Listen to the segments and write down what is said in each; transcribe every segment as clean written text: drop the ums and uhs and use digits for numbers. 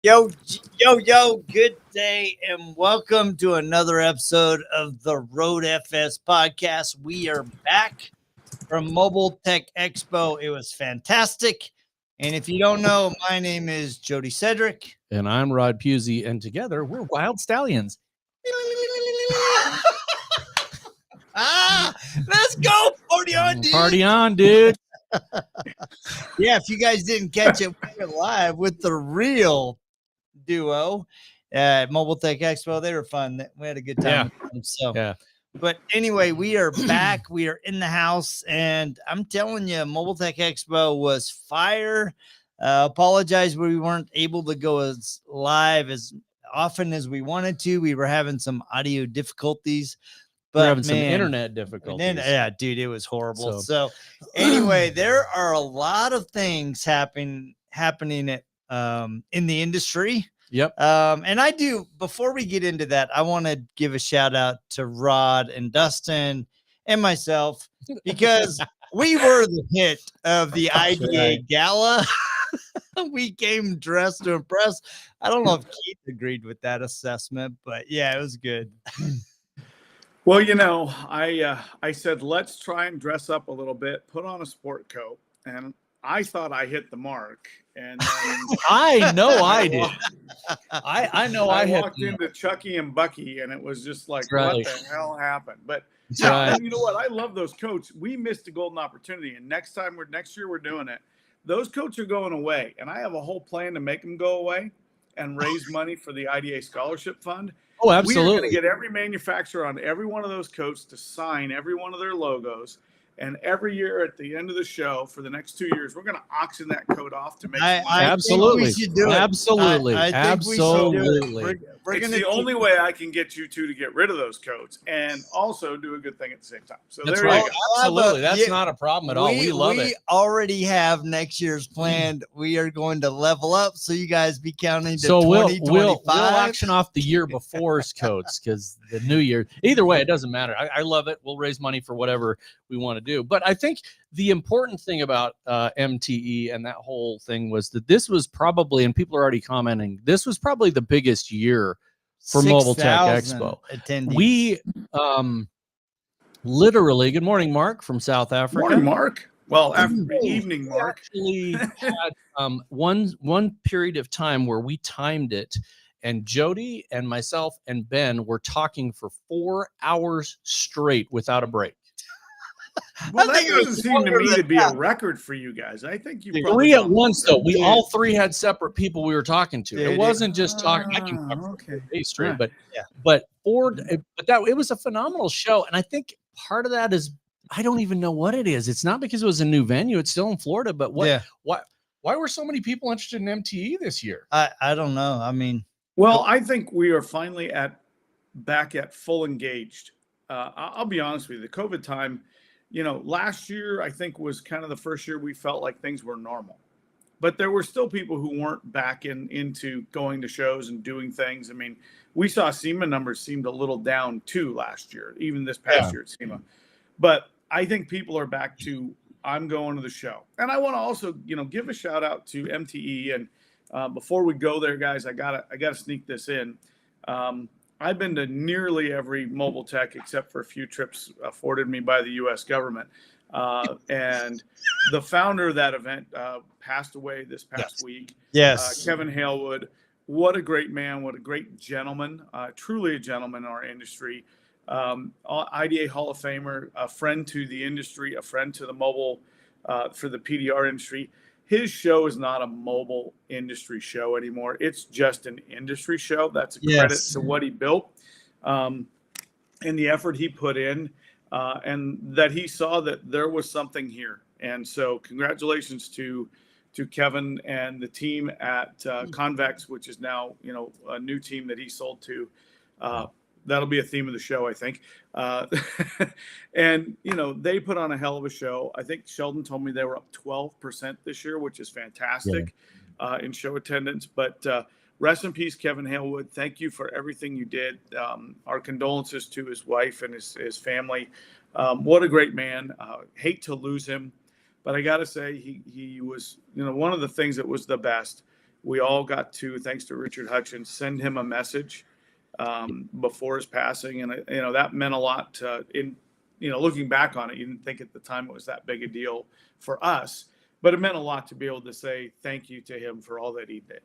Yo, good day and welcome to another episode of the RoadFS podcast. We are back from Mobile Tech Expo. It was fantastic. And if you don't know, my name is Jody Sedrick. And I'm Rod Puzey, and together we're Wild Stallions. Let's go. Party on, dude. Party on, dude. Yeah, if you guys didn't catch it, we were live with the real duo at Mobile Tech Expo. They were fun. We had a good time with them. So, Yeah. But anyway, we are back. We are in the house, and I'm telling you, Mobile Tech Expo was fire. Apologize, we weren't able to go as live as often as we wanted to. We were having some audio difficulties. But we're having some internet difficulties. Yeah, dude, it was horrible. So anyway, there are a lot of things happening at in the industry. Yep. And I do, before we get into that, I want to give a shout out to Rod and Dustin and myself, because we were the hit of the IDA Gala. We came dressed to impress. I don't know if Keith agreed with that assessment, but yeah, it was good. Well, you know, I said, let's try and dress up a little bit, put on a sport coat, and I thought I hit the mark. And then I know I did. I know I walked into Chucky and Bucky, and it was just like, right. What the hell happened? But right. And you know what? I love those coats. We missed a golden opportunity, and next year we're doing it. Those coats are going away, and I have a whole plan to make them go away and raise money for the IDA Scholarship Fund. Oh, absolutely. We're going to get every manufacturer on every one of those coats to sign every one of their logos. And every year at the end of the show for the next 2 years, we're going to auction that coat off to make money. Absolutely. We should do it. Absolutely. Absolutely. It's the only way I can get you two to get rid of those coats and also do a good thing at the same time. So that's there right. you go. Absolutely. That's not a problem at all. We love it. We already have next year's planned. We are going to level up, so you guys be counting to 2025. We'll auction off the year before's coats, because the new year. Either way, it doesn't matter. I love it. We'll raise money for whatever we want to do. But I think the important thing about MTE and that whole thing was that this was probably, and people are already commenting, this was probably the biggest year for Mobile Tech Expo. Attendees. We literally, good morning, Mark from South Africa. Morning, Mark. Well, evening, Mark. We actually had one period of time where we timed it, and Jody and myself and Ben were talking for 4 hours straight without a break. Well, that doesn't seem to me to be a record for you guys. I think you probably three at once, though. We all three had separate people we were talking to. It wasn't just talking. I can talk for days straight, but it was a phenomenal show, and I think part of that is I don't even know what it is. It's not because it was a new venue; it's still in Florida. But why were so many people interested in MTE this year? I don't know. I mean, well, I think we are finally back at full engaged. I'll be honest with you. The COVID time. You know, last year, I think, was kind of the first year we felt like things were normal. But there were still people who weren't back into going to shows and doing things. I mean, we saw SEMA numbers seemed a little down, too, last year, even this past year at SEMA. But I think people are back to, I'm going to the show. And I want to also, give a shout out to MTE. And before we go there, guys, I gotta sneak this in. I've been to nearly every Mobile Tech except for a few trips afforded me by the U.S. government. And the founder of that event passed away this past week. Yes. Kevin Halewood. What a great man. What a great gentleman. Truly a gentleman in our industry. IDA Hall of Famer, a friend to the industry, a friend to the mobile for the PDR industry. His show is not a mobile industry show anymore. It's just an industry show. That's a credit to what he built and the effort he put in and that he saw that there was something here. And so congratulations to Kevin and the team at Convex, which is now, a new team that he sold to. That'll be a theme of the show, I think. And, they put on a hell of a show. I think Sheldon told me they were up 12% this year, which is fantastic in show attendance. But rest in peace, Kevin Halewood. Thank you for everything you did. Our condolences to his wife and his family. What a great man. Hate to lose him. But I got to say, he was, one of the things that was the best We all got to, thanks to Richard Hutchins, send him a message before his passing. And, that meant a lot looking back on it. You didn't think at the time it was that big a deal for us, but it meant a lot to be able to say thank you to him for all that he did.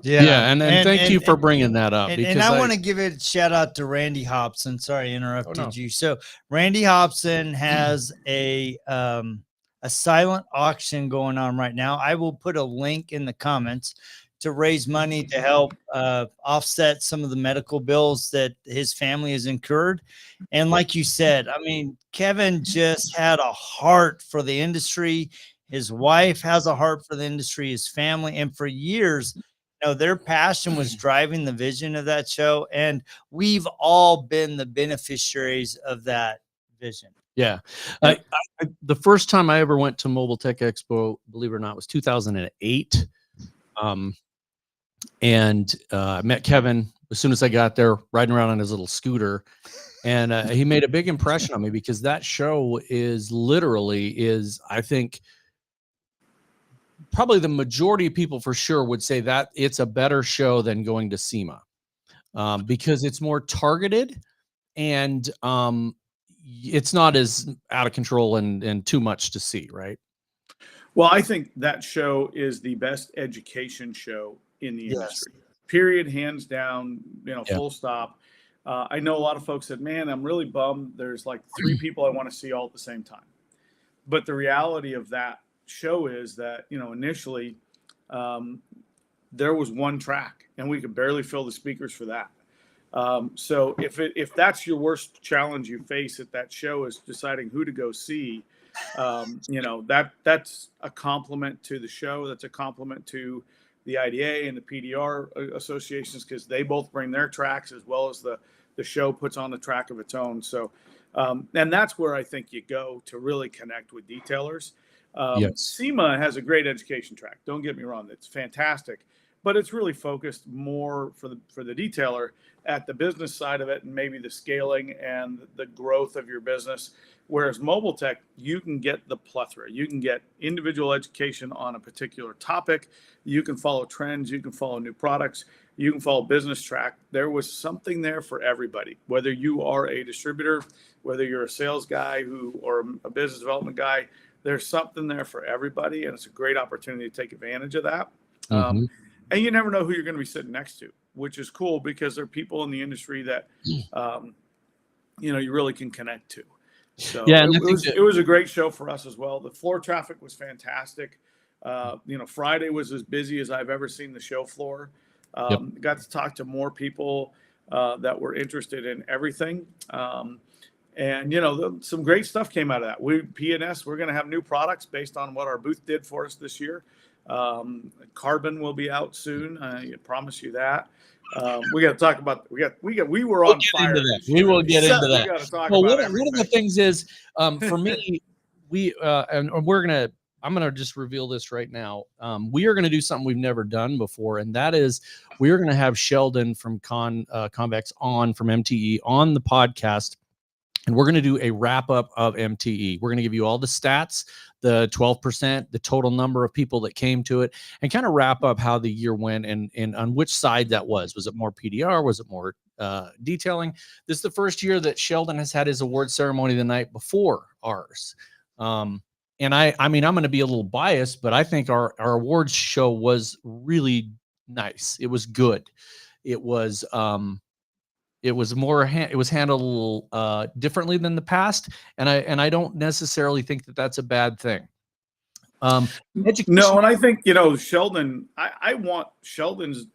Yeah, and thank you for bringing that up. And I want to give a shout out to Randy Hobson. Sorry, I interrupted you. So Randy Hobson has a silent auction going on right now. I will put a link in the comments to raise money to help offset some of the medical bills that his family has incurred. And like you said, I mean, Kevin just had a heart for the industry. His wife has a heart for the industry, his family, and for years, their passion was driving the vision of that show. And we've all been the beneficiaries of that vision. Yeah. The first time I ever went to Mobile Tech Expo, believe it or not, was 2008. And I met Kevin as soon as I got there, riding around on his little scooter. And he made a big impression on me because that show is, I think, probably the majority of people for sure would say that it's a better show than going to SEMA because it's more targeted and it's not as out of control and too much to see, right? Well, I think that show is the best education show in the industry. Period, hands down, full stop. I know a lot of folks said, man, I'm really bummed. There's like 3 people I want to see all at the same time. But the reality of that show is that, initially there was one track and we could barely fill the speakers for that. So if that's your worst challenge you face at that show is deciding who to go see, that's a compliment to the show. That's a compliment to the IDA and the PDR associations because they both bring their tracks as well as the show puts on the track of its own. So, and that's where I think you go to really connect with detailers. SEMA has a great education track. Don't get me wrong. It's fantastic, but it's really focused more for the detailer at the business side of it and maybe the scaling and the growth of your business. Whereas Mobile Tech, you can get the plethora. You can get individual education on a particular topic. You can follow trends. You can follow new products. You can follow business track. There was something there for everybody, whether you are a distributor, whether you're a sales guy or a business development guy, there's something there for everybody. And it's a great opportunity to take advantage of that. And you never know who you're going to be sitting next to, which is cool because there are people in the industry that, you really can connect to. So it was a great show for us as well. The floor traffic was fantastic. Friday was as busy as I've ever seen the show floor. Got to talk to more people that were interested in everything. And some great stuff came out of that. P&S, we're going to have new products based on what our booth did for us this year. Carbon will be out soon. I promise you that. We got to talk about. We were on fire. We will get into that. We got to talk well, about one of the things is, for me, I'm gonna just reveal this right now. We are gonna do something we've never done before, and that is we are gonna have Sheldon from Convex from MTE on the podcast. And we're going to do a wrap up of MTE. We're going to give you all the stats, the 12%, the total number of people that came to it, and kind of wrap up how the year went and on which side that was. Was it more PDR? Was it more detailing? This is the first year that Sheldon has had his award ceremony the night before ours. And I mean, I'm going to be a little biased, but I think our awards show was really nice. It was good. It was handled a little differently than the past, and I don't necessarily think that that's a bad thing. No, and I think Sheldon. I want Sheldon's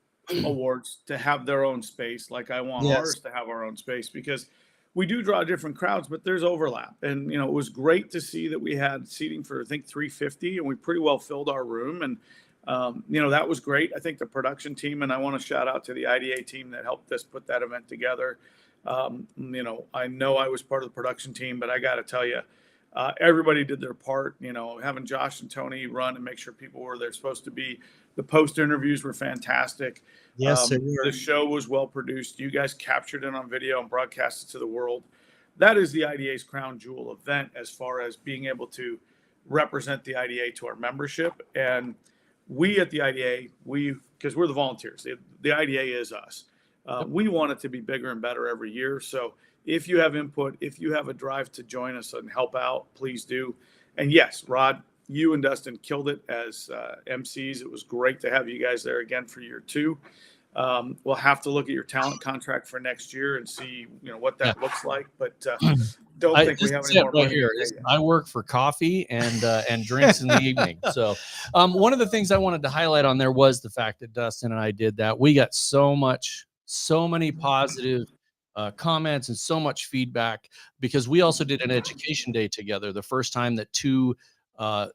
awards to have their own space, like I want ours to have our own space, because we do draw different crowds, but there's overlap. And it was great to see that we had seating for I think 350, and we pretty well filled our room. And that was great. I think the production team, and I want to shout out to the IDA team that helped us put that event together. I know I was part of the production team, but I got to tell you, everybody did their part. Having Josh and Tony run and make sure people were they're supposed to be. The post interviews were fantastic. Yes, the show was well produced. You guys captured it on video and broadcast it to the world. That is the IDA's crown jewel event as far as being able to represent the IDA to our membership. And we at the IDA, because we're the volunteers, the IDA is us. We want it to be bigger and better every year. So if you have input, if you have a drive to join us and help out, please do. And yes, Rod, you and Dustin killed it as MCs. It was great to have you guys there again for year 2. We'll have to look at your talent contract for next year and see, what that looks like. But don't think we have any more money here. I work for coffee and drinks in the evening. So one of the things I wanted to highlight on there was the fact that Dustin and I did that. We got so many positive comments and so much feedback, because we also did an education day together. The first time that 2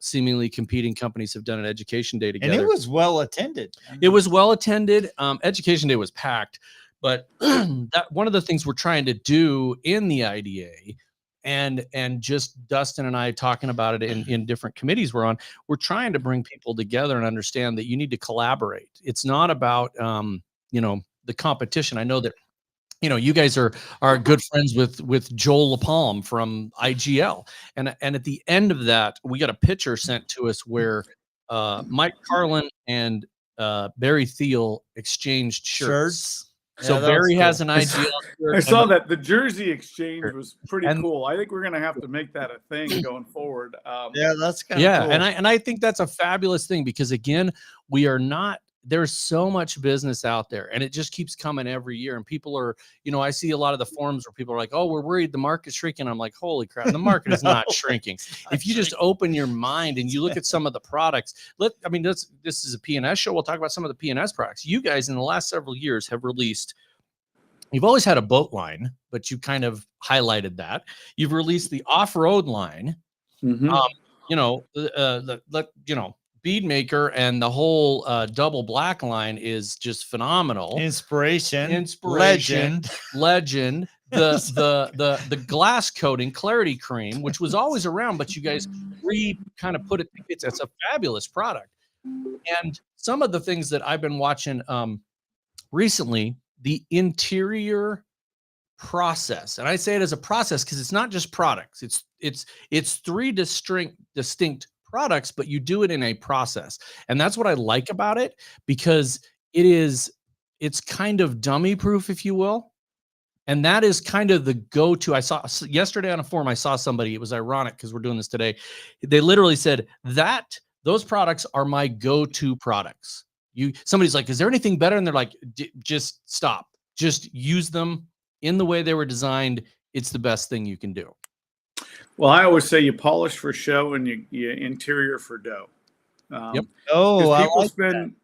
seemingly competing companies have done an education day together. And it was well attended. It was well attended. Education day was packed, but that one of the things we're trying to do in the IDA, and just Dustin and I talking about it in different committees we're on, we're trying to bring people together and understand that you need to collaborate. It's not about the competition. I know that you guys are good friends with Joel LaPalme from IGL, and at the end of that, we got a picture sent to us where Mike Carlin and Barry Thiel exchanged shirts. So Barry has an IGL shirt. I saw that the jersey exchange was pretty cool. I think we're gonna have to make that a thing going forward. That's kind of cool. And I think that's a fabulous thing, because again, we are not. There's so much business out there, and it just keeps coming every year. And people are, I see a lot of the forums where people are like, "Oh, we're worried the market's shrinking." I'm like, "Holy crap, the market is not shrinking." If you just open your mind and you look at some of the products, this is a P&S show. We'll talk about some of the P&S products. You guys in the last several years have released. You've always had a boat line, but you kind of highlighted that. You've released the off-road line. Mm-hmm. Bead Maker and the whole double black line is just phenomenal. Inspiration, legend. The glass coating, Clarity Cream, which was always around, but you guys kind of put it. It's a fabulous product. And some of the things that I've been watching recently, the interior process, and I say it as a process because it's not just products. It's 3 distinct products, but you do it in a process. And that's what I like about it, because it's kind of dummy proof, if you will. And that is kind of the go-to. I saw yesterday on a forum, I saw somebody, it was ironic because we're doing this today. They literally said that those products are my go-to products. Somebody's like, is there anything better? And they're like, just stop. Just use them in the way they were designed. It's the best thing you can do. Well, I always say you polish for show and you interior for dough. Yep. Oh, people spend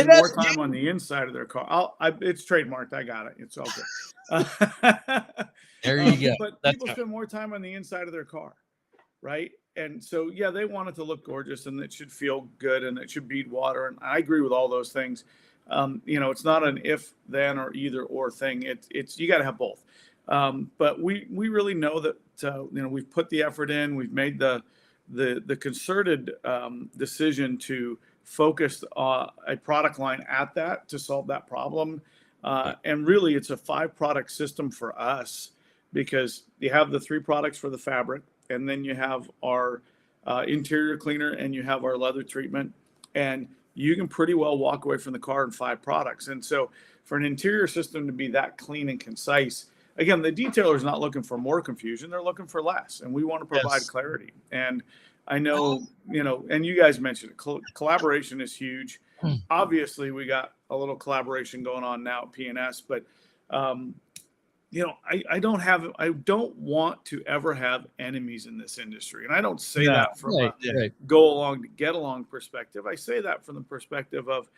more time on the inside of their car. It's trademarked. I got it. It's all good. There you go. But people spend more time on the inside of their car, right? And so, they want it to look gorgeous and it should feel good and it should bead water. And I agree with all those things. It's not an if, then, or either or thing. It's you got to have both. But we really know that we've put the effort in. We've made the concerted decision to focus a product line at that to solve that problem. And really, it's a 5-product system for us, because you have the 3 products for the fabric, and then you have our interior cleaner, and you have our leather treatment, and you can pretty well walk away from the car in 5 products. And so for an interior system to be that clean and concise, again, the detailer is not looking for more confusion. They're looking for less, and we want to provide clarity. And I know, and you guys mentioned it, collaboration is huge. Obviously, we got a little collaboration going on now at P&S, but I don't want to ever have enemies in this industry. And I don't say that from a go along to get along perspective. I say that from the perspective of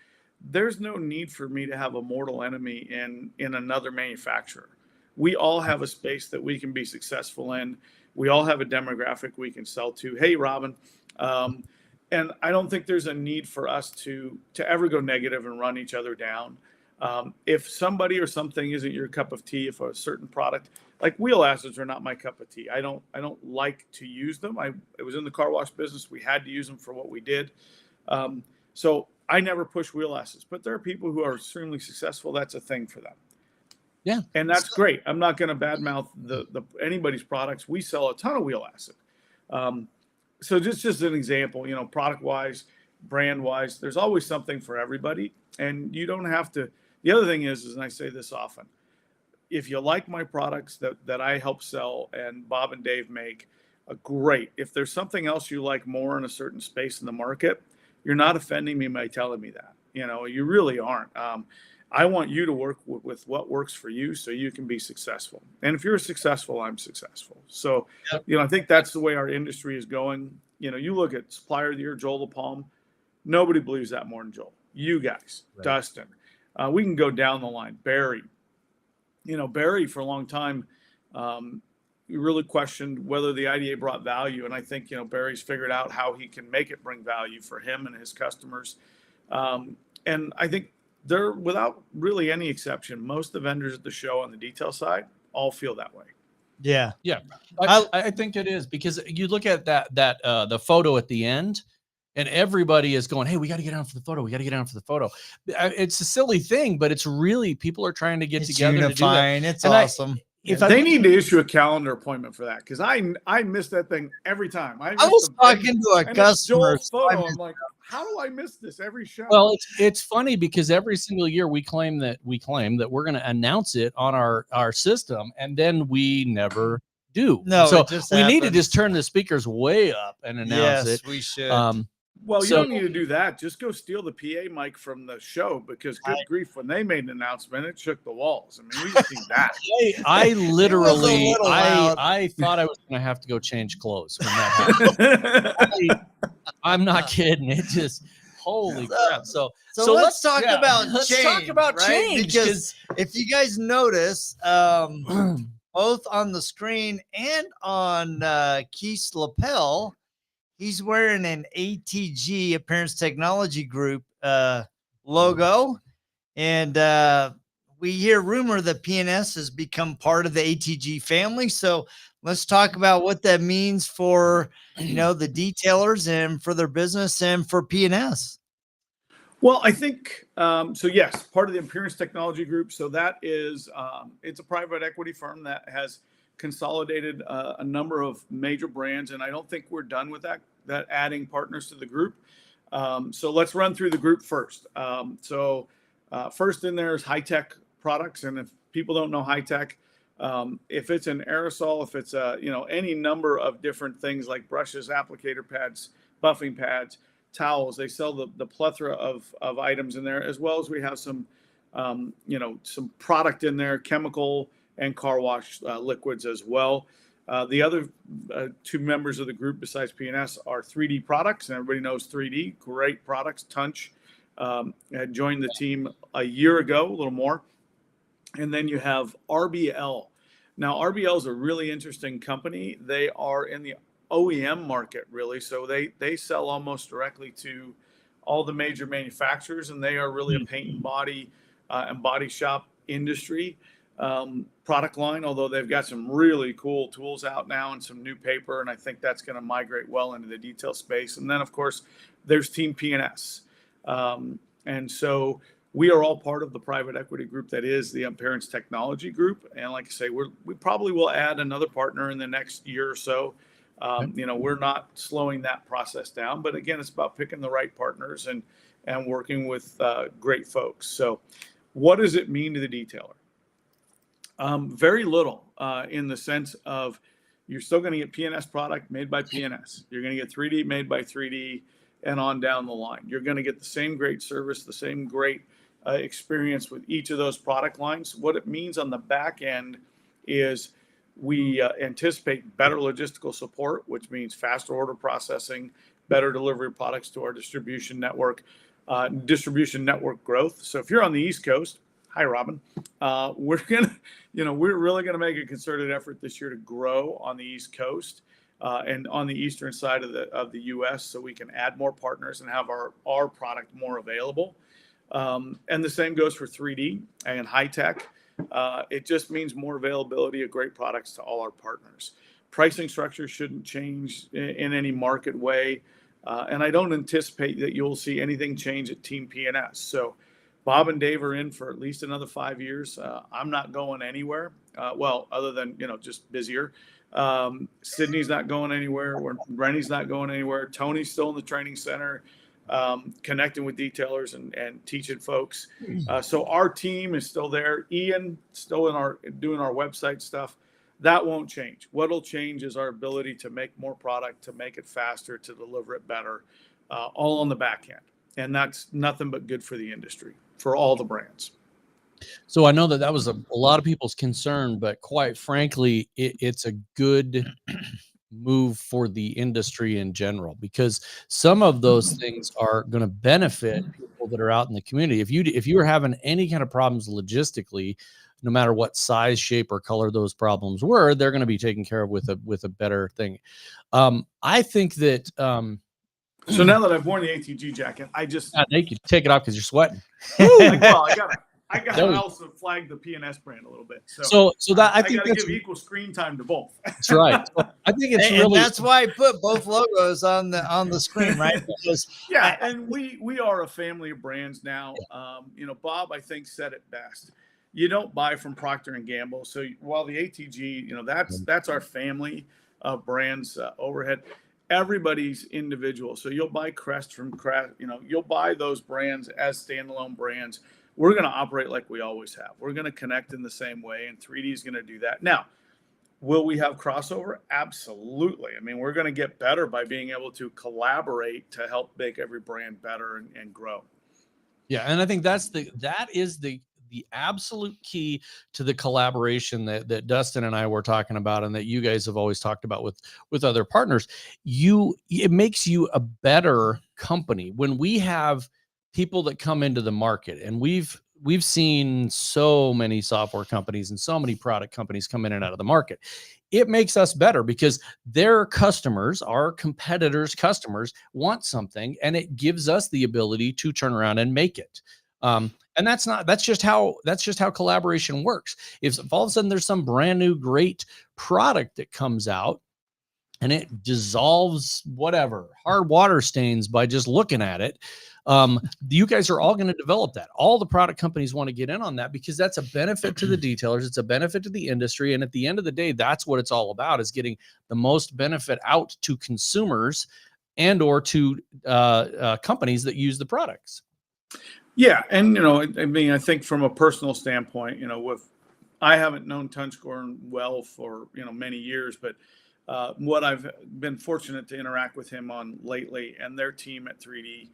there's no need for me to have a mortal enemy in another manufacturer. We all have a space that we can be successful in. We all have a demographic we can sell to. Hey, Robin. And I don't think there's a need for us to ever go negative and run each other down. If somebody or something isn't your cup of tea, if a certain product, like wheel acids are not my cup of tea. I don't like to use them. It was in the car wash business. We had to use them for what we did. So I never push wheel acids, but there are people who are extremely successful. That's a thing for them. Yeah. And that's great. I'm not going to badmouth anybody's products. We sell a ton of wheel acid. So just an example, product wise, brand wise. There's always something for everybody, and you don't have to. The other thing is, and I say this often, if you like my products that I help sell and Bob and Dave make, great. If there's something else you like more in a certain space in the market, you're not offending me by telling me that. You really aren't. I want you to work with what works for you so you can be successful. And if you're successful, I'm successful. So, I think that's the way our industry is going. You look at Supplier of the Year, Joel LaPalme. Nobody believes that more than Joel. You guys, right. Dustin. We can go down the line. Barry. Barry for a long time, we really questioned whether the IDA brought value. And I think, Barry's figured out how he can make it bring value for him and his customers. And I think they're, without really any exception, most of the vendors at the show on the detail side all feel that way. Yeah. I think it is, because you look at that the photo at the end, and everybody is going, hey, we got to get on for the photo. We got to get on for the photo. It's a silly thing, but it's really, people are trying to get together unifying. To do that. It's awesome. If they need to issue a calendar appointment for that, because I miss that thing every time. I was talking to a customer. Photo. I'm like, how do I miss this every show? Well, it's funny because every single year we claim that we're going to announce it on our system, and then we never do. No, so we need to just turn the speakers way up and announce it. Yes, we should. Well, you don't need to do that. Just go steal the PA mic from the show, because good grief, when they made an announcement, it shook the walls. I mean, we just need that. I literally, I thought I was going to have to go change clothes when that happened. I'm not kidding. It just, holy crap. So let's talk about change. Let's talk about change, because if you guys notice, both on the screen and on Keith's lapel, he's wearing an ATG, Appearance Technology Group logo. And we hear rumor that P&S has become part of the ATG family. So let's talk about what that means for, the detailers and for their business and for P&S. Well, I think, so yes, part of the Appearance Technology Group. So that is, it's a private equity firm that has consolidated a number of major brands. And I don't think we're done with that adding partners to the group. So let's run through the group first. First in there is High Tech Products. And if people don't know High Tech, if it's an aerosol, if it's any number of different things like brushes, applicator pads, buffing pads, towels, they sell the plethora of items in there, as well as we have some some product in there, chemical and car wash liquids as well. The other two members of the group besides P&S are 3D Products, and everybody knows 3D, great products. Tunch had joined the team a year ago, a little more. And then you have RBL. Now, RBL is a really interesting company. They are in the OEM market, really. So they sell almost directly to all the major manufacturers, and they are really a paint and body shop industry product line, although they've got some really cool tools out now and some new paper, and I think that's going to migrate well into the detail space. And then, of course, there's Team P&S. And so we are all part of the private equity group that is the Appearance Technology Group. And like I say, we probably will add another partner in the next year or so. We're not slowing that process down, but again, it's about picking the right partners and working with great folks. So what does it mean to the detailer? Very little in the sense of you're still going to get P&S product made by P&S. You're going to get 3D made by 3D and on down the line. You're going to get the same great service, the same great experience with each of those product lines. What it means on the back end is we anticipate better logistical support, which means faster order processing, better delivery of products to our distribution network growth. So if you're on the East Coast, hi, Robin. We're really gonna make a concerted effort this year to grow on the East Coast and on the eastern side of the U.S. so we can add more partners and have our product more available. And the same goes for 3D and High Tech. It just means more availability of great products to all our partners. Pricing structure shouldn't change in any market way, and I don't anticipate that you'll see anything change at Team P&S. So Bob and Dave are in for at least another 5 years. I'm not going anywhere. Other than, just busier. Sydney's not going anywhere. Rennie's not going anywhere. Tony's still in the training center. connecting with detailers and teaching folks. So our team is still there. Ian still doing our website stuff. That won't change. What'll change is our ability to make more product, to make it faster, to deliver it better, all on the back end. And that's nothing but good for the industry, for all the brands. So I know that was a lot of people's concern, but quite frankly, it's a good move for the industry in general, because some of those things are going to benefit people that are out in the community. If you were having any kind of problems logistically, no matter what size, shape, or color those problems were, they're going to be taken care of with a better thing. I think that. So now that I've worn the ATG jacket, I just you can take it off because you're sweating. I gotta also flag the P&S brand a little bit. So that I think gotta that's give equal screen time to both. That's right. So I think it's and that's why I put both logos on the screen, right? Because and we are a family of brands now. Bob, I think, said it best. You don't buy from Procter and Gamble. So while the ATG, that's our family of brands overhead. Everybody's individual. So you'll buy Crest from Crest. You'll buy those brands as standalone brands. We're going to operate like we always have. We're going to connect in the same way, and 3D is going to do that. Now, will we have crossover? Absolutely. I mean, we're going to get better by being able to collaborate to help make every brand better and grow. Yeah, and I think that is the absolute key to the collaboration that Dustin and I were talking about, and that you guys have always talked about with other partners. It makes you a better company when we have people that come into the market, and we've seen so many software companies and so many product companies come in and out of the market. It makes us better because their customers, our competitors' customers, want something, and it gives us the ability to turn around and make it. And that's just how collaboration works. If all of a sudden there's some brand new great product that comes out and it dissolves whatever hard water stains by just looking at it, you guys are all going to develop that. All the product companies want to get in on that because that's a benefit to the detailers. It's a benefit to the industry. And at the end of the day, that's what it's all about, is getting the most benefit out to consumers and or to companies that use the products. Yeah. And, I think from a personal standpoint, I haven't known Tunchgorn well for, many years, but what I've been fortunate to interact with him on lately and their team at 3D,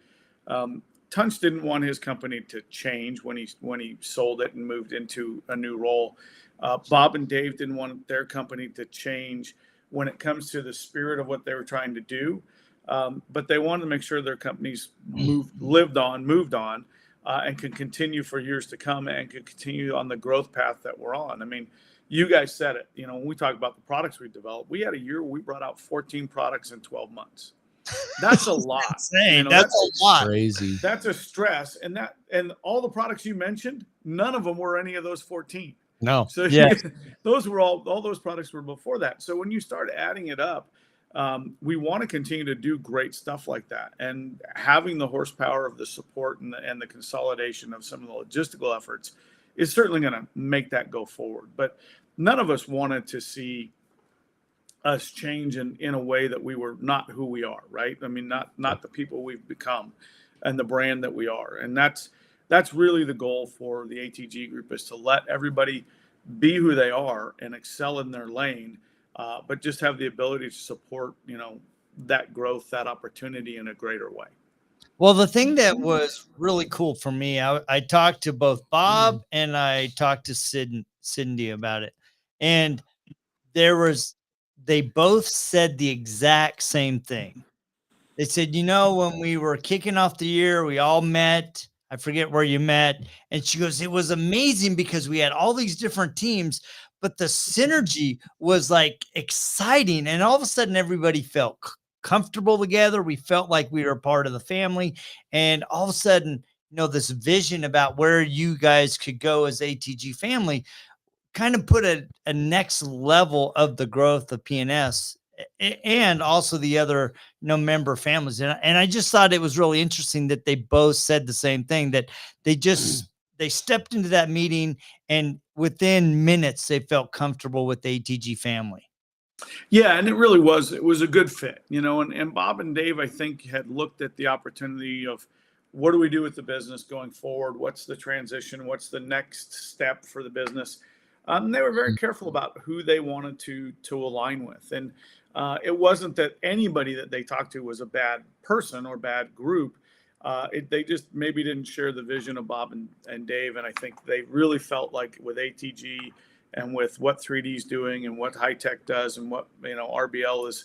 Tunch didn't want his company to change when he sold it and moved into a new role. Bob and Dave didn't want their company to change when it comes to the spirit of what they were trying to do. But they wanted to make sure their companies moved on, and could continue for years to come and could continue on the growth path that we're on. I mean, you guys said it, when we talk about the products we developed, we had a year where we brought out 14 products in 12 months. That's a lot. That's a lot. Crazy. That's a stress. And all the products you mentioned, none of them were any of those 14. No. So those were all those products were before that. So when you start adding it up, we want to continue to do great stuff like that. And having the horsepower of the support and the consolidation of some of the logistical efforts is certainly going to make that go forward. But none of us wanted to see us change in a way that we were not who we are, right? I mean, not the people we've become and the brand that we are. And that's really the goal for the ATG group, is to let everybody be who they are and excel in their lane, but just have the ability to support, that growth, that opportunity in a greater way. Well, the thing that was really cool for me, I talked to both Bob and I talked to Cindy about it. And they both said the exact same thing. They said, when we were kicking off the year, we all met. I forget where you met. And she goes, it was amazing because we had all these different teams, but the synergy was like exciting. And all of a sudden, everybody felt comfortable together. We felt like we were a part of the family. And all of a sudden, this vision about where you guys could go as ATG family kind of put a next level of the growth of P&S and also the other, member families. And I just thought it was really interesting that they both said the same thing, that they stepped into that meeting and within minutes, they felt comfortable with the ATG family. Yeah, and it really was. It was a good fit, and Bob and Dave, I think, had looked at the opportunity of what do we do with the business going forward? What's the transition? What's the next step for the business? They were very careful about who they wanted to align with. And it wasn't that anybody that they talked to was a bad person or bad group. They just maybe didn't share the vision of Bob and Dave. And I think they really felt like with ATG and with what 3D is doing and what high tech does and what RBL is,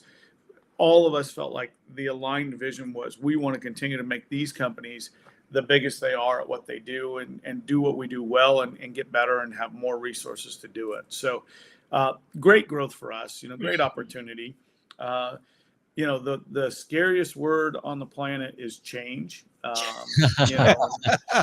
all of us felt like the aligned vision was we want to continue to make these companies the biggest they are at what they do and do what we do well and get better and have more resources to do it. So great growth for us, great opportunity. The scariest word on the planet is change.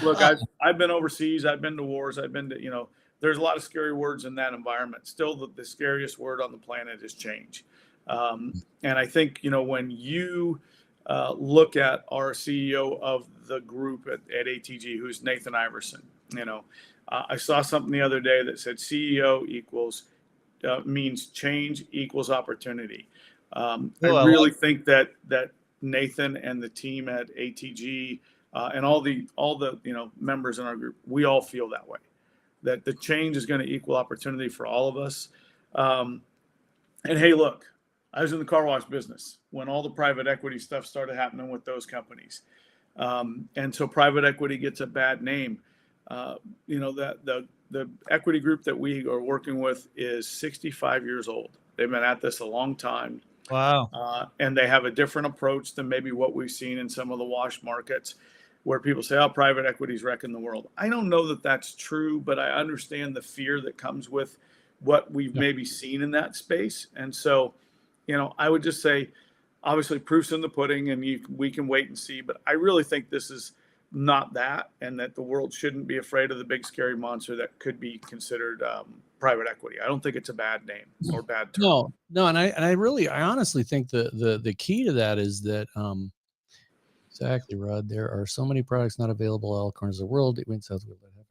Look, I've been overseas, I've been to wars, I've been to, there's a lot of scary words in that environment. Still, the scariest word on the planet is change. And I think, when you look at our CEO of the group at ATG, who's Nathan Iverson, I saw something the other day that said CEO means change equals opportunity. I really think that Nathan and the team at ATG and all the members in our group, we all feel that way, that the change is going to equal opportunity for all of us. And hey, look, I was in the car wash business when all the private equity stuff started happening with those companies. And so private equity gets a bad name. The equity group that we are working with is 65 years old. They've been at this a long time. Wow. And they have a different approach than maybe what we've seen in some of the wash markets where people say, oh, private equity is wrecking the world. I don't know that that's true, but I understand the fear that comes with what we've maybe seen in that space. And so, I would just say, obviously proof's in the pudding and we can wait and see, but I really think this is not that, and that the world shouldn't be afraid of the big scary monster that could be considered private equity. I don't think it's a bad name or bad term. No. And I honestly think the key to that is that, exactly, Rod, there are so many products not available in all corners of the world. It means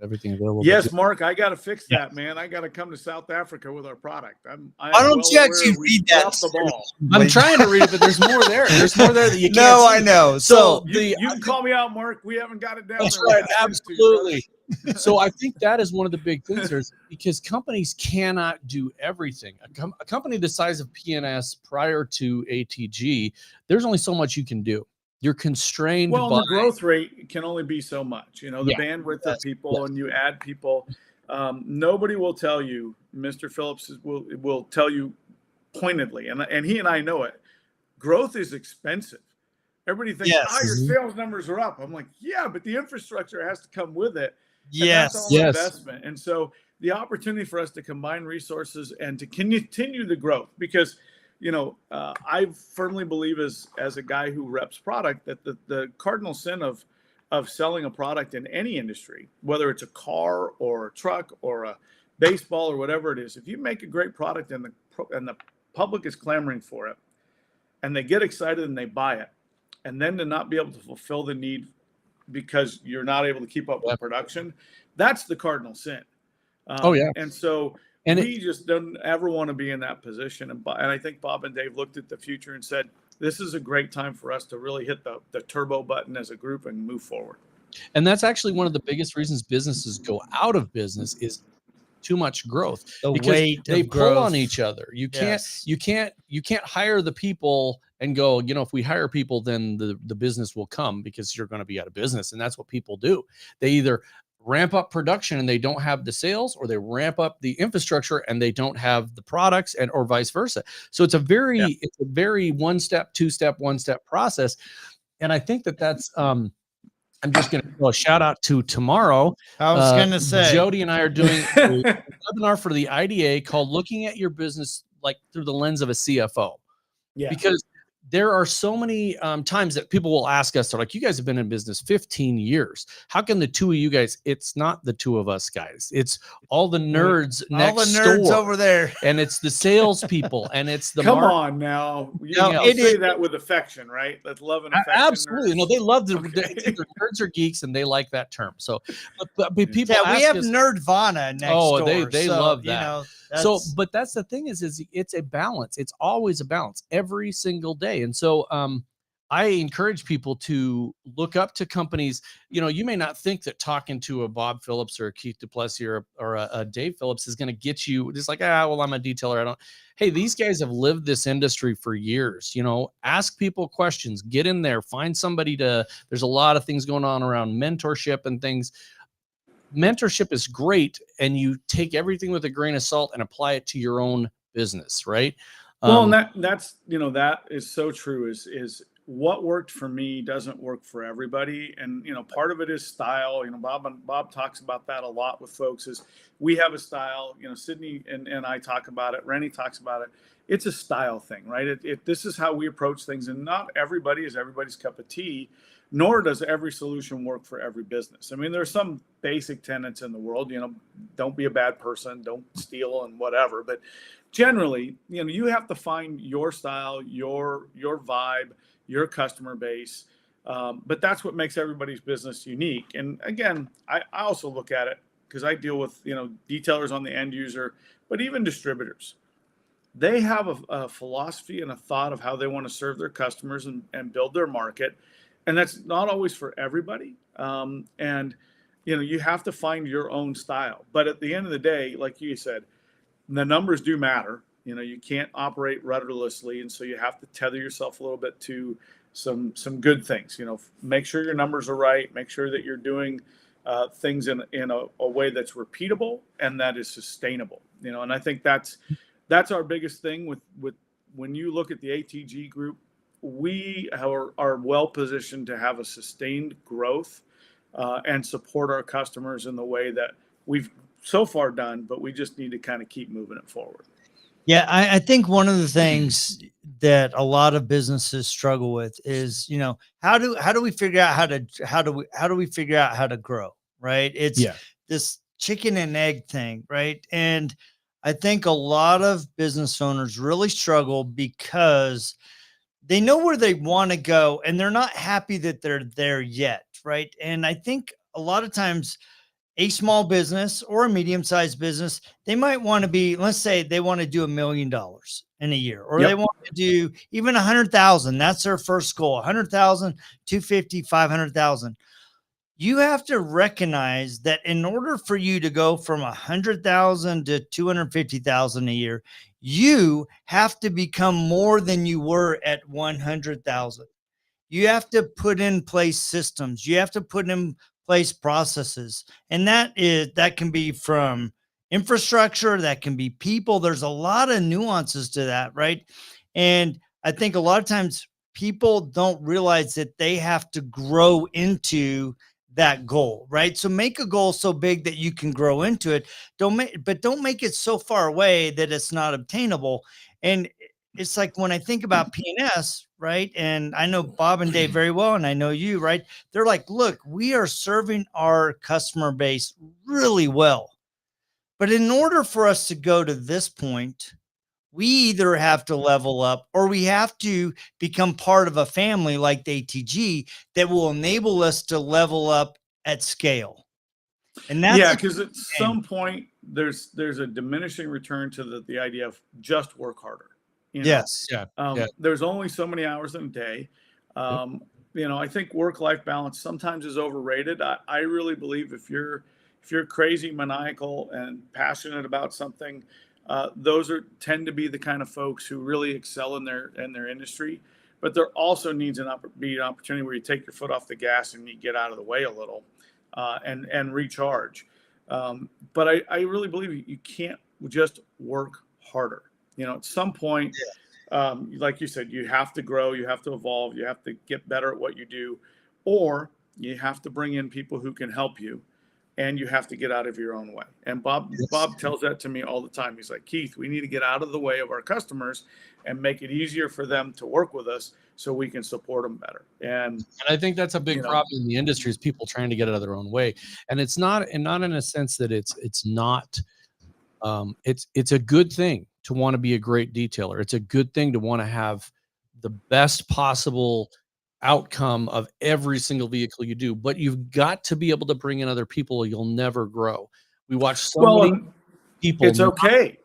everything available. Yes, Mark, I got to fix that, man. I got to come to South Africa with our product. Why don't you actually read that? The ball. I'm trying to read it, but there's more there. There's more there that you can't No, see. I know. So you can call me out, Mark. We haven't got it down. That's there. right. Absolutely. So I think that is one of the big things there, because companies cannot do everything. A company the size of P&S prior to ATG, there's only so much you can do. You're constrained. Well, the growth rate can only be so much. The bandwidth of people, and you add people. Nobody will tell you. Mr. Phillips will tell you pointedly, and he and I know it. Growth is expensive. Everybody thinks, your sales numbers are up. I'm like, yeah, but the infrastructure has to come with it. Yes. That's all investment. And so the opportunity for us to combine resources and to continue the growth, because I firmly believe as a guy who reps product that the cardinal sin of selling a product in any industry, whether it's a car or a truck or a baseball or whatever it is, if you make a great product and the public is clamoring for it and they get excited and they buy it, and then to not be able to fulfill the need because you're not able to keep up with production, that's the cardinal sin. And so we just don't ever want to be in that position. And I think Bob and Dave looked at the future and said, this is a great time for us to really hit the turbo button as a group and move forward. And that's actually one of the biggest reasons businesses go out of business is too much growth. Because they pull on each other. You can't hire the people and go, if we hire people, then the business will come, because you're going to be out of business. And that's what people do. They either ramp up production and they don't have the sales, or they ramp up the infrastructure and they don't have the products, or vice versa. So it's a very one step, two step, one step process. And I think that's I'm just going to throw a shout out to tomorrow. I was going to say, Jody and I are doing a webinar for the IDA called Looking at Your Business Like Through the Lens of a CFO. Yeah. Because there are so many times that people will ask us, they're like, you guys have been in business 15 years. How can the two of you guys? It's not the two of us guys. It's all the nerds next door over there. And it's the salespeople, and it's the Come on now. You say that with affection, right? That's love and affection. Absolutely. No, they love either nerds or geeks, and they like that term. So but people we have Nerdvana next door. They love that. So, but that's the thing is it's a balance. It's always a balance every single day. And so, I encourage people to look up to companies. You may not think that talking to a Bob Phillips or a Keith Duplessie or a Dave Phillips is going to get you just like, well, I'm a detailer. I don't. Hey, these guys have lived this industry for years. Ask people questions, get in there, find somebody there's a lot of things going on around mentorship and things. Mentorship is great. And you take everything with a grain of salt and apply it to your own business. Right. Well, and that's, that is so true is what worked for me doesn't work for everybody. And, part of it is style. Bob talks about that a lot with folks is we have a style, Sydney and I talk about it. Rennie talks about it. It's a style thing, right? This is how we approach things. And not everybody is everybody's cup of tea, nor does every solution work for every business. I mean, there's some basic tenets in the world, don't be a bad person, don't steal and whatever. But generally, you have to find your style, your vibe, your customer base. But that's what makes everybody's business unique. And again, I also look at it because I deal with, detailers on the end user, but even distributors. They have a philosophy and a thought of how they want to serve their customers and build their market. And that's not always for everybody. And, you have to find your own style. But at the end of the day, like you said, the numbers do matter. You can't operate rudderlessly. And so you have to tether yourself a little bit to some good things, make sure your numbers are right. Make sure that you're doing things in a way that's repeatable and that is sustainable, and I think that's our biggest thing with when you look at the ATG group, we are well positioned to have a sustained growth and support our customers in the way that we've so far done, but we just need to kind of keep moving it forward. Yeah, I think one of the things that a lot of businesses struggle with is, how do we figure out how do we figure out how to grow, right? It's this chicken and egg thing, right? And I think a lot of business owners really struggle because they know where they want to go and they're not happy that they're there yet, right? And I think a lot of times a small business or a medium-sized business, they might want to be, let's say they want to do $1 million in a year, or they want to do even 100,000. That's their first goal. 100,000, 250, 500,000. You have to recognize that in order for you to go from 100,000 to 250,000 a year, you have to become more than you were at 100,000. You have to put in place systems. You have to put in place processes. And that can be from infrastructure, that can be people. There's a lot of nuances to that, right? And I think a lot of times people don't realize that they have to grow into that goal, right? So make a goal so big that you can grow into it. Don't make it so far away that it's not obtainable. And it's like when I think about P&S, right? And I know Bob and Dave very well, and I know you, right? They're like, look, we are serving our customer base really well. But in order for us to go to this point, we either have to level up or we have to become part of a family like the ATG that will enable us to level up at scale. And that's because at some point there's a diminishing return to the idea of just work harder. Yes. There's only so many hours in a day. I think work-life balance sometimes is overrated. I really believe if you're crazy, maniacal, and passionate about something, those tend to be the kind of folks who really excel in their industry. But there also needs be an opportunity where you take your foot off the gas and you get out of the way a little and recharge. But I really believe you can't just work harder. At some point, like you said, you have to grow, you have to evolve, you have to get better at what you do, or you have to bring in people who can help you, and you have to get out of your own way. And Bob tells that to me all the time. He's like, Keith, we need to get out of the way of our customers and make it easier for them to work with us so we can support them better. And I think that's a big problem in the industry is people trying to get out of their own way. And it's not in a sense that it's not it's a good thing to want to be a great detailer. It's a good thing to want to have the best possible outcome of every single vehicle you do, but you've got to be able to bring in other people or you'll never grow. We watch so many people. It's okay.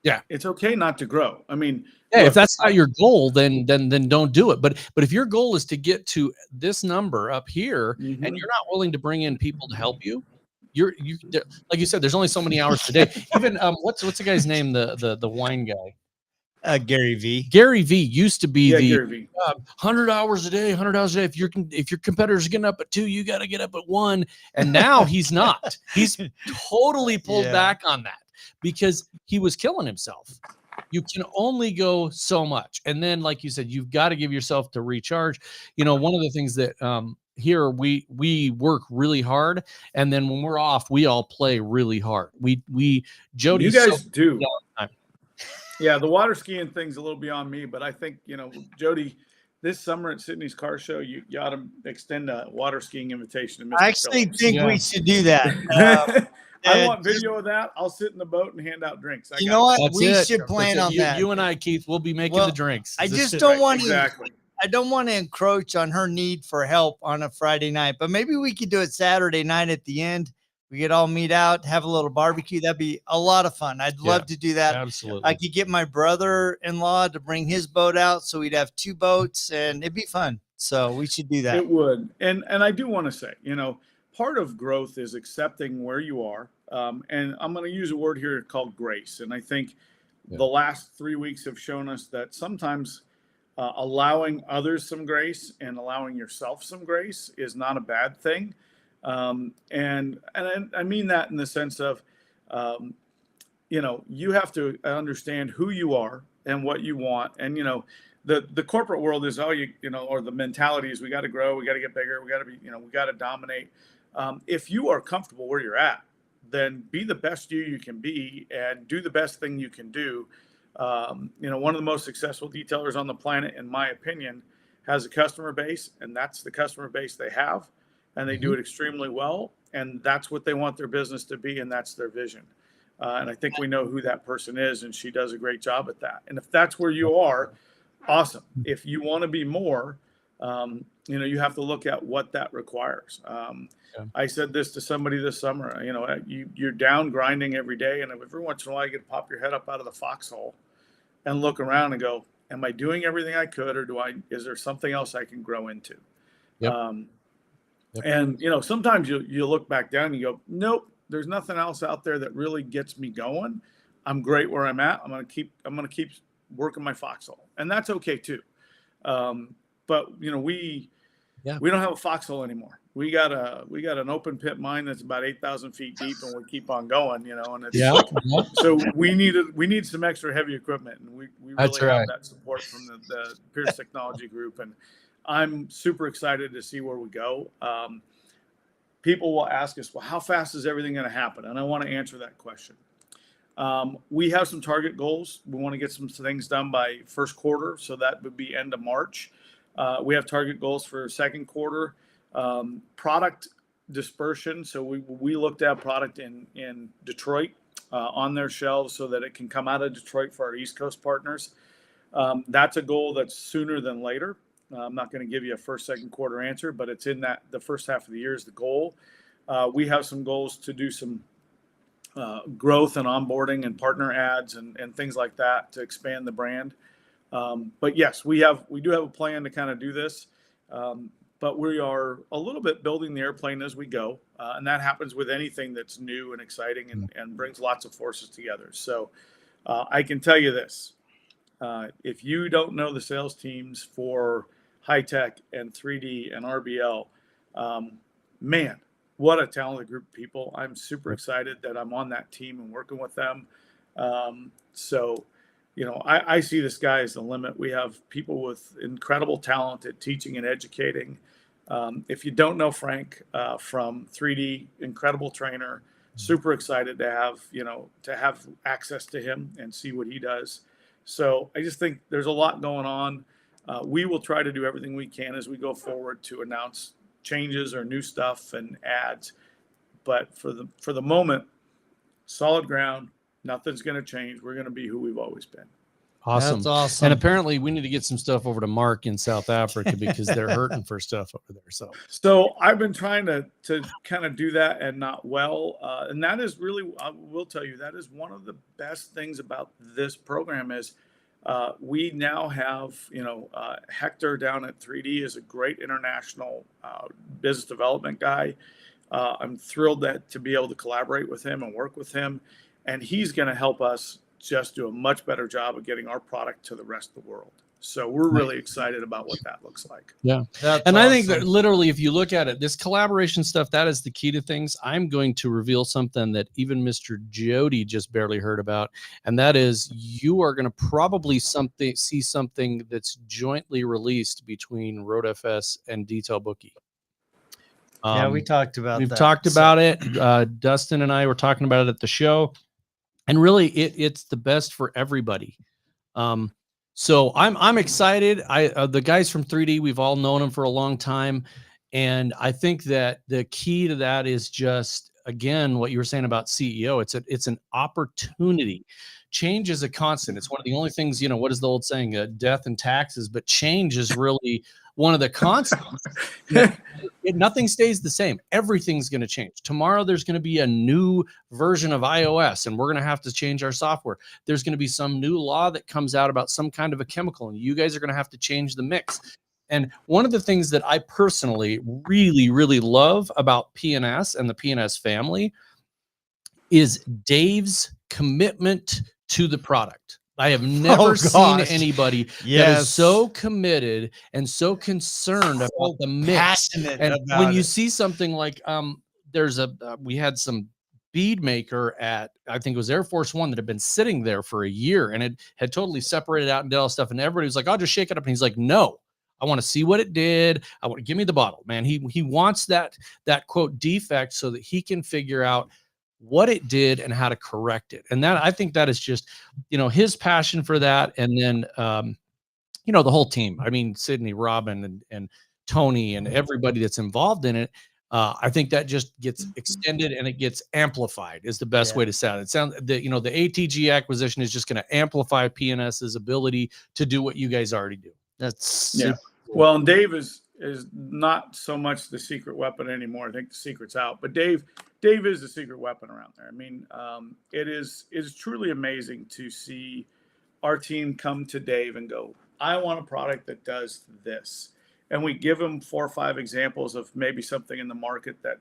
Yeah. It's okay not to grow. I mean, Yeah, look, if that's not your goal, then don't do it. But if your goal is to get to this number up here, and mhm. you're not willing to bring in people to help you, like you said, there's only so many hours a day. Even what's the guy's name? The wine guy. Gary V. Gary V used to be the Gary V. 100 hours a day, 100 hours a day. If your competitors are getting up at 2, you got to get up at 1. And now he's not. He's totally pulled back on that because he was killing himself. You can only go so much. And then, like you said, you've got to give yourself to recharge. One of the things that here we work really hard, and then when we're off, we all play really hard. Jody, You guys do. Time. Yeah, the water skiing thing's a little beyond me, but I think, Jody, this summer at Sydney's car show, you ought to extend a water skiing invitation to Mr. I actually Phillips. think we should do that. I want video of that. I'll sit in the boat and hand out drinks. You know what? That's We it. should plan on that. You and I, Keith, will be making the drinks. I just don't want to. Exactly. I don't want to encroach on her need for help on a Friday night, but maybe we could do it Saturday night at the end. We could all meet out, have a little barbecue. That'd be a lot of fun. I'd love to do that. Absolutely. I could get my brother-in-law to bring his boat out, so we'd have 2 boats, and it'd be fun. So we should do that. It would. And I do want to say, part of growth is accepting where you are. And I'm going to use a word here called grace. And I think the last 3 weeks have shown us that sometimes allowing others some grace and allowing yourself some grace is not a bad thing. And I mean that in the sense of, you have to understand who you are and what you want. And, the corporate world is, or the mentality is we got to grow, we got to get bigger, we got to be, we got to dominate. If you are comfortable where you're at, then be the best you can be and do the best thing you can do. One of the most successful detailers on the planet, in my opinion, has a customer base, and that's the customer base they have. And they do it extremely well, and that's what they want their business to be, and that's their vision. And I think we know who that person is, and she does a great job at that. And if that's where you are, awesome. If you want to be more, you have to look at what that requires. I said this to somebody this summer. You're down grinding every day, and every once in a while you get to pop your head up out of the foxhole and look around and go, "Am I doing everything I could, or is there something else I can grow into?" Yep. And sometimes you look back down and you go, nope, there's nothing else out there that really gets me going. I'm great where I'm at. I'm gonna keep working my foxhole, and that's okay too. But we don't have a foxhole anymore. We got an open pit mine that's about 8,000 feet deep, and we keep on going. And it's so we need some extra heavy equipment, and we really have that support from the Pierce Technology Group, and I'm super excited to see where we go. People will ask us, well, how fast is everything going to happen? And I want to answer that question. We have some target goals. We want to get some things done by first quarter, so that would be end of March. We have target goals for second quarter. Product dispersion. So we looked at product in Detroit on their shelves so that it can come out of Detroit for our East Coast partners. That's a goal that's sooner than later. I'm not going to give you a first, second quarter answer, but it's in that the first half of the year is the goal. We have some goals to do some growth and onboarding and partner ads and things like that to expand the brand. But yes, we do have a plan to kind of do this. But we are a little bit building the airplane as we go. And that happens with anything that's new and exciting and brings lots of forces together. So I can tell you this. If you don't know the sales teams for High Tech and 3D and RBL, man, what a talented group of people. I'm super excited that I'm on that team and working with them. I see the sky as the limit. We have people with incredible talent at teaching and educating. If you don't know Frank from 3D, incredible trainer, super excited to have access to him and see what he does. So I just think there's a lot going on. We will try to do everything we can as we go forward to announce changes or new stuff and ads. But for the moment, solid ground, nothing's going to change. We're going to be who we've always been. Awesome. That's awesome. And apparently we need to get some stuff over to Mark in South Africa because they're hurting for stuff over there. So I've been trying to kind of do that and not well. And that is really, I will tell you, that is one of the best things about this program is we now have, Hector down at 3D is a great international business development guy. I'm thrilled to be able to collaborate with him and work with him. And he's going to help us just do a much better job of getting our product to the rest of the world. So we're really excited about what that looks like. Yeah. That's and awesome. I think that literally, if you look at it, this collaboration stuff, that is the key to things. I'm going to reveal something that even Mr. Jody just barely heard about. And that is you are going to probably see something that's jointly released between RoadFS and Detail Bookie. Yeah, we talked about We've that. talked about it. Dustin and I were talking about it at the show. And really, it's the best for everybody. So I'm excited. The guys from 3D, we've all known them for a long time, and I think that the key to that is just, again, what you were saying about CEO. It's an opportunity. Change is a constant. It's one of the only things, what is the old saying? Death and taxes, but change is really one of the constants. Nothing stays the same. Everything's going to change. Tomorrow, there's going to be a new version of iOS, and we're going to have to change our software. There's going to be some new law that comes out about some kind of a chemical, and you guys are going to have to change the mix. And one of the things that I personally really, really love about P&S and the P&S family is Dave's commitment to the product. I have never seen anybody that is so committed and so concerned about the mix. And when you see something like we had some bead maker at, I think it was Air Force One, that had been sitting there for a year, and it had totally separated out and did all stuff. And everybody was like, "I'll just shake it up." And he's like, "No, I want to see what it did. I want to give me the bottle, man." He wants that quote defect so that he can figure out what it did and how to correct it. And that, I think that is just, his passion for that. And then, the whole team, I mean, Sydney, Robin, and Tony, and everybody that's involved in it. I think that just gets extended and it gets amplified is the best way to sound. It sounds that, the ATG acquisition is just going to amplify P&S's ability to do what you guys already do. That's cool. Well, and Dave is not so much the secret weapon anymore. I think the secret's out, but Dave is the secret weapon around there. I mean, it is truly amazing to see our team come to Dave and go, "I want a product that does this." And we give him 4 or 5 examples of maybe something in the market that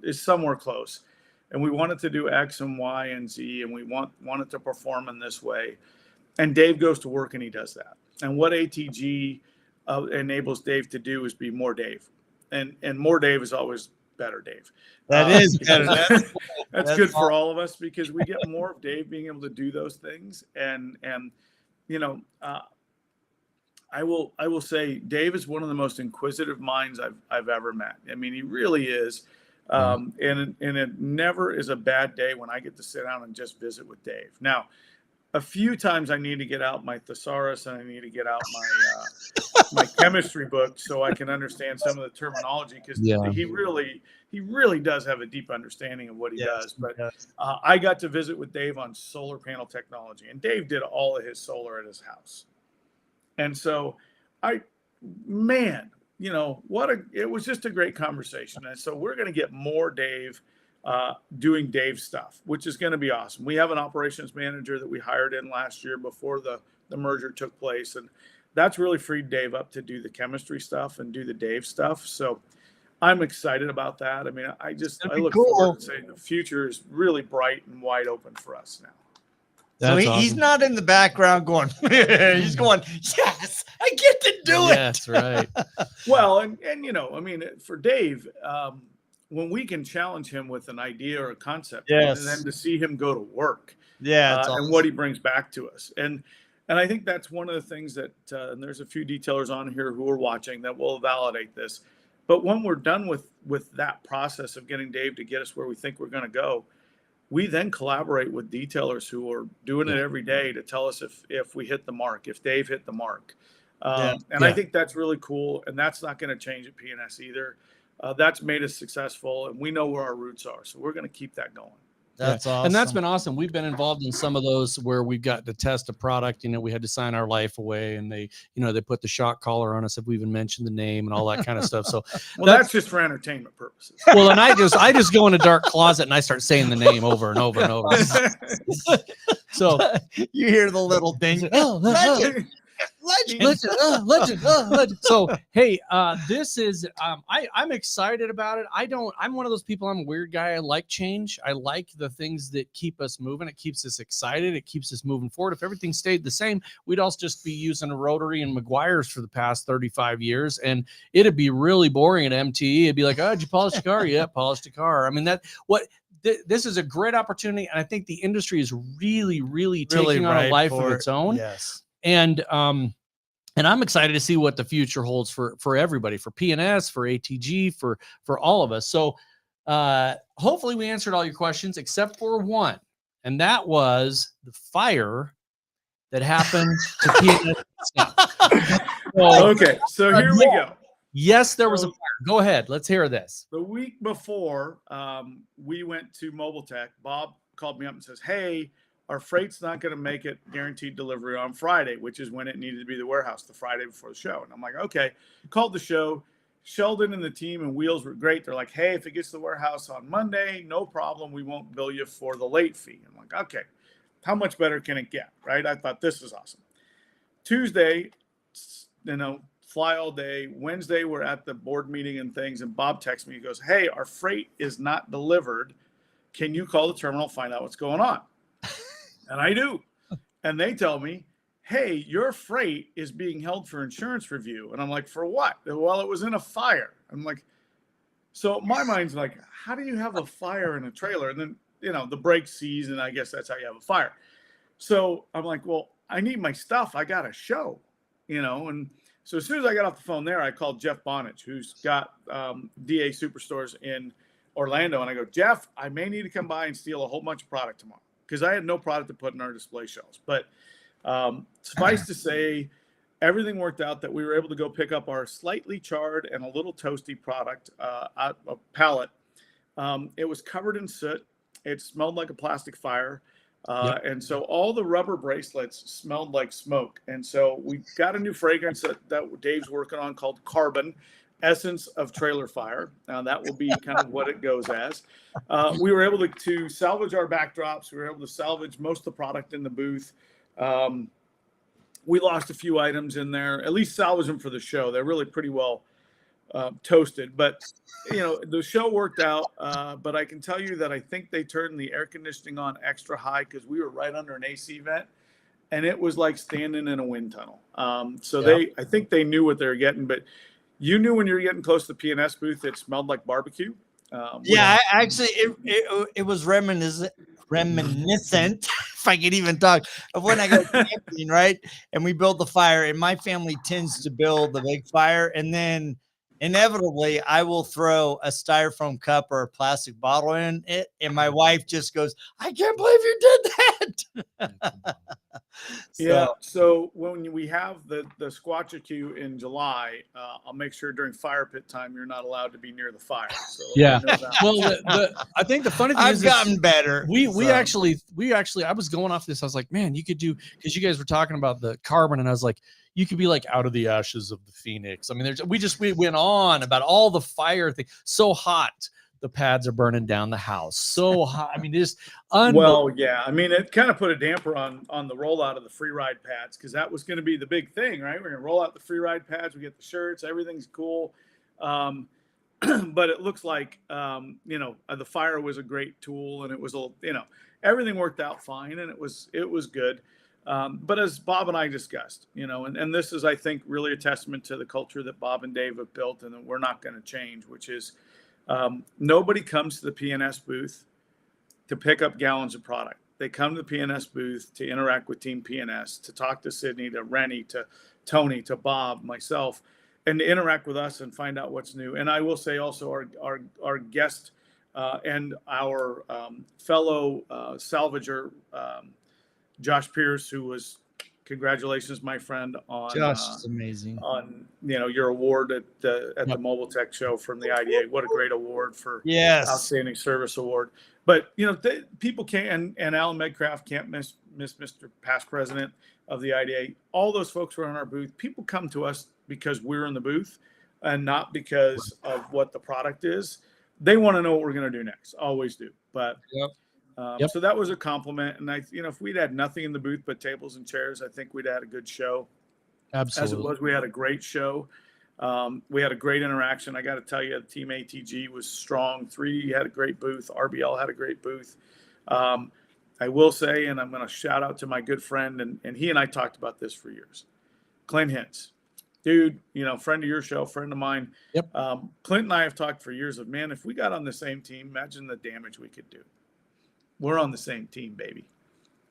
is somewhere close. And we want it to do X and Y and Z, and we want it to perform in this way. And Dave goes to work and he does that. And what ATG enables Dave to do is be more Dave. And more Dave is always better Dave. That is better. That's good for all of us because we get more of Dave being able to do those things. And I will say Dave is one of the most inquisitive minds I've ever met. I mean, he really is. And it never is a bad day when I get to sit down and just visit with Dave. Now, a few times I need to get out my thesaurus and I need to get out my chemistry book so I can understand some of the terminology because he really does have a deep understanding of what he does. But I got to visit with Dave on solar panel technology, and Dave did all of his solar at his house. And so it was just a great conversation. And so we're going to get more Dave doing Dave stuff, which is going to be awesome. We have an operations manager that we hired in last year before the merger took place. And that's really freed Dave up to do the chemistry stuff and do the Dave stuff. So I'm excited about that. I mean, I look forward to saying the future is really bright and wide open for us now. So he's not in the background going, he's going, yes, I get to do it. That's right. Well, and I mean, for Dave, when we can challenge him with an idea or a concept, and then to see him go to work, awesome. And what he brings back to us. And I think that's one of the things that, and there's a few detailers on here who are watching that will validate this. But when we're done with that process of getting Dave to get us where we think we're going to go, we then collaborate with detailers who are doing it every day to tell us if we hit the mark, if Dave hit the mark. I think that's really cool. And that's not going to change at P&S either. That's made us successful, and we know where our roots are. So we're going to keep that going. That's awesome. And that's been awesome. We've been involved in some of those where we've got to test a product. We had to sign our life away, and they put the shock collar on us if we even mentioned the name and all that kind of stuff. So, well, that's just for entertainment purposes. Well, and I just go in a dark closet and I start saying the name over and over and over. So you hear the little ding. Oh, legend. Legend. So, hey, this is, I'm excited about it. I'm one of those people, I'm a weird guy. I like change. I like the things that keep us moving. It keeps us excited. It keeps us moving forward. If everything stayed the same, we'd all just be using a rotary and McGuire's for the past 35 years. And it'd be really boring at MTE. It'd be like, oh, did you polish the car? Yeah, polished the car. I mean, this is a great opportunity. And I think the industry is really taking on a life of its own. Yes. And I'm excited to see what the future holds for everybody, for P&S, for ATG, for all of us. So hopefully we answered all your questions except for one, and that was the fire that happened to P&S. Okay, so here we go. Yes, there was a fire. Go ahead. Let's hear this. The week before we went to Mobile Tech, Bob called me up and says, hey, our freight's not going to make it guaranteed delivery on Friday, which is when it needed to be the warehouse, the Friday before the show. And I'm like, okay. Called the show. Sheldon and the team and Wheels were great. They're like, hey, if it gets to the warehouse on Monday, no problem. We won't bill you for the late fee. I'm like, okay. How much better can it get, right? I thought this is awesome. Tuesday, fly all day. Wednesday, we're at the board meeting and things. And Bob texts me. He goes, hey, our freight is not delivered. Can you call the terminal, find out what's going on? And I do. And they tell me, hey, your freight is being held for insurance review. And I'm like, for what? Well, it was in a fire. I'm like, so my mind's like, how do you have a fire in a trailer? And then, the brake seized, and I guess that's how you have a fire. So I'm like, well, I need my stuff. I got a show, And so as soon as I got off the phone there, I called Jeff Bonich, who's got DA Superstores in Orlando. And I go, Jeff, I may need to come by and steal a whole bunch of product tomorrow, because I had no product to put in our display shelves. But suffice to say, everything worked out that we were able to go pick up our slightly charred and a little toasty product, a pallet. It was covered in soot. It smelled like a plastic fire. And so all the rubber bracelets smelled like smoke. And so we got a new fragrance that Dave's working on called Carbon, Essence of Trailer Fire. That will be kind of what it goes as. We were able to salvage our backdrops. We were able to salvage most of the product in the booth. We lost a few items in there, at least salvage them for the show. They're really pretty well toasted, but the show worked out. But I can tell you that I think they turned the air conditioning on extra high because we were right under an AC vent, and it was like standing in a wind tunnel. I think they knew what they were getting, but you knew when you were getting close to the P&S booth, it smelled like barbecue. Actually, it was reminiscent, if I could even talk, of when I go camping, right? And we build the fire, and my family tends to build the big fire, and then inevitably I will throw a styrofoam cup or a plastic bottle in it, and my wife just goes, I can't believe you did that. So when we have the Squatcha queue in July, I'll make sure during fire pit time you're not allowed to be near the fire. So well, I think the funny thing I've gotten better. We actually I was going off this. I was like, man, you could do, because you guys were talking about the carbon, and I was like, you could be like out of the ashes of the Phoenix. I mean, we went on about all the fire thing. So hot, the pads are burning down the house. So hot. I mean, just well, yeah. I mean, it kind of put a damper on the rollout of the free ride pads, because that was going to be the big thing, right? We're going to roll out the free ride pads. We get the shirts. Everything's cool. But it looks like the fire was a great tool, and it was everything worked out fine, and it was good. But as Bob and I discussed, and this is, I think, really a testament to the culture that Bob and Dave have built and that we're not going to change, which is nobody comes to the P&S booth to pick up gallons of product. They come to the P&S booth to interact with Team P&S, to talk to Sydney, to Rennie, to Tony, to Bob, myself, and to interact with us and find out what's new. And I will say also our guest and our fellow salvager, Josh Pierce, who was congratulations, my friend, Josh is amazing. on your award at the Mobile Tech Show from the IDA. What a great award for outstanding service award. But people can't, and Alan Medcraft can't miss Mr. Past President of the IDA. All those folks were in our booth. People come to us because we're in the booth and not because of what the product is. They want to know what we're going to do next. Always do. But so that was a compliment. And if we'd had nothing in the booth but tables and chairs, I think we'd had a good show. Absolutely. As it was, we had a great show. We had a great interaction. I got to tell you, Team ATG was strong. 3D had a great booth. RBL had a great booth. I will say, and I'm going to shout out to my good friend, and he and I talked about this for years, Clint Hintz. Dude, friend of your show, friend of mine. Yep. Clint and I have talked for years of, man, if we got on the same team, imagine the damage we could do. We're on the same team, baby.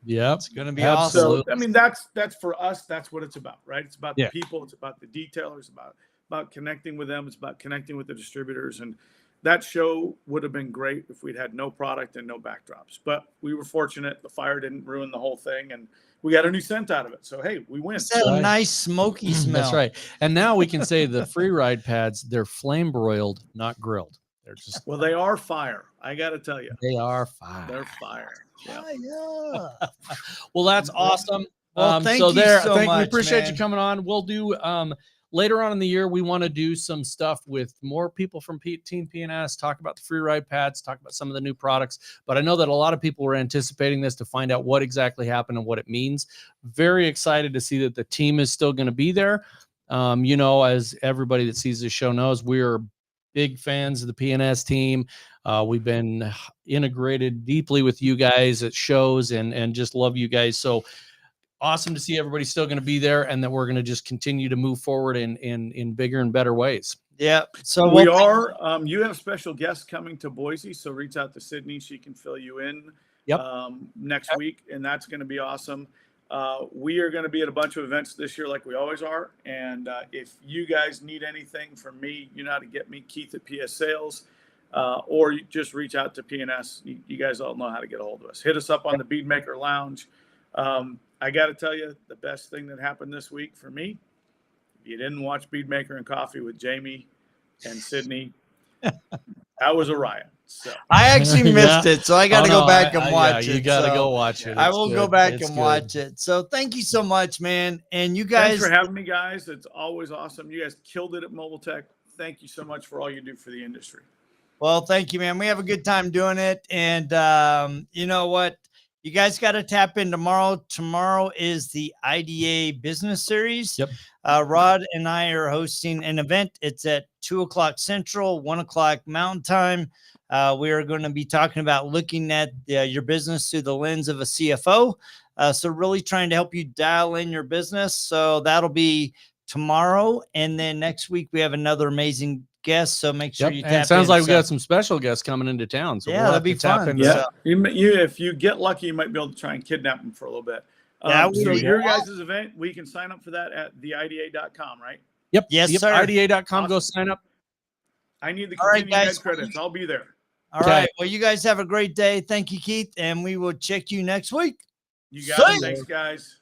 Yeah, it's going to be awesome. So, I mean, that's for us. That's what it's about, right? It's about the people. It's about the detailers. About connecting with them. It's about connecting with the distributors. And that show would have been great if we'd had no product and no backdrops. But we were fortunate. The fire didn't ruin the whole thing, and we got a new scent out of it. So hey, we win. It's a nice smoky smell. That's right. And now we can say the free ride pads, they're flame broiled, not grilled. They're just they are fire. I got to tell you, they are fire. They're fire. Yeah. Well, that's awesome. Well, thank you so much. We appreciate man. you coming on. We'll do later on in the year. We want to do some stuff with more people from Team P&S, talk about the free ride pads, talk about some of the new products. But I know that a lot of people were anticipating this to find out what exactly happened and what it means. Very excited to see that the team is still going to be there. As everybody that sees this show knows, we're big fans of the P&S team. We've been integrated deeply with you guys at shows and just love you guys. So awesome to see everybody still going to be there and that we're going to just continue to move forward in bigger and better ways. Yeah. So we are, you have special guests coming to Boise. So reach out to Sydney. She can fill you in next week. And that's going to be awesome. We are going to be at a bunch of events this year, like we always are. And if you guys need anything from me, you know how to get me, Keith at PS Sales, or you just reach out to P&S. You guys all know how to get a hold of us. Hit us up on the Beadmaker Lounge. I got to tell you, the best thing that happened this week for me, if you didn't watch Beadmaker and Coffee with Jamie and Sydney, that was a riot. So I actually missed it, so I got to go back and watch it. You got to go watch it. I will go back and watch it. So thank you so much, man. And you guys, thanks for having me, guys. It's always awesome. You guys killed it at Mobile Tech. Thank you so much for all you do for the industry. Well, thank you, man. We have a good time doing it. And you know what? You guys got to tap in tomorrow. Tomorrow is the IDA Business Series. Yep. Rod and I are hosting an event. It's at 2:00 Central, 1:00 Mountain Time. We are going to be talking about looking at your business through the lens of a CFO. So really trying to help you dial in your business. So that'll be tomorrow. And then next week, we have another amazing guest. So make sure you tap in. It sounds like we got some special guests coming into town. So yeah, that'll be fun. Yeah. If you get lucky, you might be able to try and kidnap them for a little bit. So your guys' event, we can sign up for that at theida.com, right? Yep. Yes, sir. IDA.com. Awesome. Go sign up. I need the continued credits. I'll be there. All right. Well, you guys have a great day. Thank you, Keith. And we will check you next week. You got it. Thanks, guys.